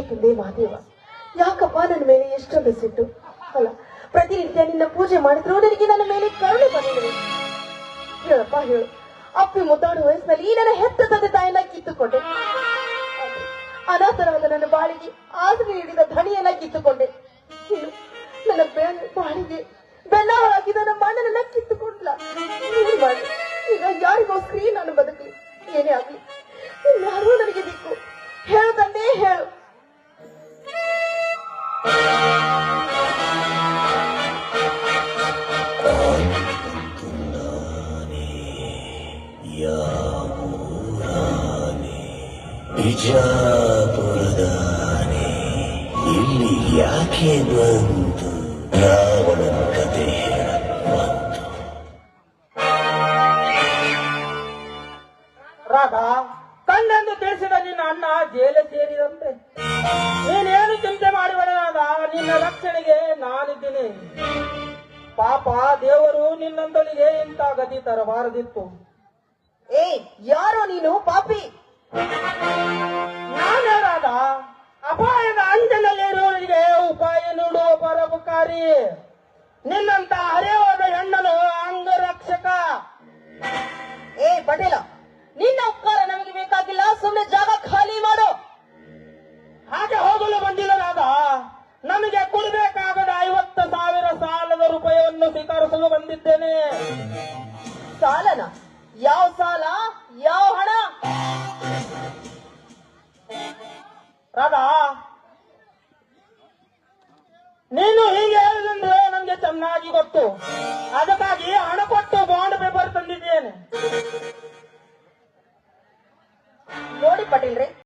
ತಂದೆ ಮಹಾದೇವ, ಯಾಕಪ್ಪ ನನ್ನ ಮೇಲೆ ಎಷ್ಟೊಂದು ಸಿಟ್ಟು. ಅಲ್ಲ, ಪ್ರತಿನಿತ್ಯ ನಿನ್ನ ಪೂಜೆ ಮಾಡಿದ್ರು ನನಗೆ ನನ್ನ ಮೇಲೆ ಕರುಣೆ ಬಂದಿದೆ. ಹೇಳಪ್ಪ ಹೇಳು, ಅಪ್ಪಿ ಮುದ್ದಾಡು ವಯಸ್ಸಿನಲ್ಲಿ ಈ ನನ್ನ ಹೆತ್ತ ತಂದೆ ತಾಯಿನ ಕಿತ್ತುಕೊಂಡೆ. ಅನಾಥರಾದ ನನ್ನ ಬಾಳಿಗೆ ಆಸರೆ ನೀಡಿದ ಧಣಿಯನ್ನ ಕಿತ್ತುಕೊಂಡೆ. ಹೇಳು, ನನ್ನ ಬಾಳಿಗೆ ಬೆಲ್ಲ ಹಾಕಿದ ನಮ್ಮ ಅಣ್ಣನನ್ನ ಕಿತ್ತುಕೊಂಡ್ಲ. ಏನ್ ಮಾಡಿ ಈಗ ಯಾರಿಗೋಸ್ಕರ ನಾನು ಬದುಕಲಿ? ಏನೇ ಆಗ್ಲಿ, ಯಾರೂ ನನಗೆ ದಿಕ್ಕು. ಹೇಳು ತಂದೆ, ಹೇಳು. ಬಿಜಾಪುರದಾನೆ ಇಲ್ಲಿ ಯಾಕೆ ಬಂತು? ರಾವಣನ ಕತೆ ಬಂತು. ರಾಧಾ, ಕಣ್ಣೆಂದು ತಿಳಿಸಿದ ನಿನ್ನ ಅಣ್ಣ ಜೈಲು ಸೇರಿದಂತೆ. ನೀನೇನು ಚಿಂತೆ ಮಾಡಿಬೇಡ ರಾಧಾ, ನಿನ್ನ ರಕ್ಷಣೆಗೆ ನಾನಿದ್ದೀನಿ. ಪಾಪ ದೇವರು ನಿನ್ನಂತಳಿಗೆ ಇಂಥ ಗತಿ ತರಬಾರದಿತ್ತು. ಏ, ಯಾರೋ ನೀನು ಪಾಪಿ? ನಾನೇ ರಾಧಾ, ಅಪಾಯದ ಅಂಚಿನಲ್ಲಿರುವವರಿಗೆ ಉಪಾಯ ನೀಡುವ ಪರೋಪಕಾರಿ. ನಿನ್ನಂತ ಹರಿಯೋದ ಹೆಣ್ಣನು ಅಂಗರಕ್ಷಕ. ಏ ಪಟೇಲ, ನಿನ್ನ ಉಪಕಾರ ನಮಗೆ ಬೇಕಾಗಿಲ್ಲ. ಸುಮ್ಮನೆ ಜಾಗ ಖಾಲಿ ಮಾಡು. ಹಾಗೆ ಹೋಗಲು ಬಂದಿಲ್ಲ ರಾಧಾ, ನಮಗೆ ಕೊಡಬೇಕಾಗದ 50,000 ಸಾಲದ ರೂಪಾಯಿಯನ್ನು ಸ್ವೀಕರಿಸಲು ಬಂದಿದ್ದೇನೆ. ಸಾಲನ? ಯಾವ ಸಾಲ, ಯಾವ ಹಣ? ರಾಧಾ, ನೀನು ಹೀಗೆ ಹೇಳಿದ್ರೆ ನನಗೆ ಚೆನ್ನಾಗಿ ಗೊತ್ತು. ಅದಕ್ಕಾಗಿ ಹಣ ಕೊಟ್ಟು ಬಾಂಡ್ ಪೇಪರ್ ತಂದಿದ್ದೇನೆ. ನೋಡಿ ಪಟೇಲ್ರೆ,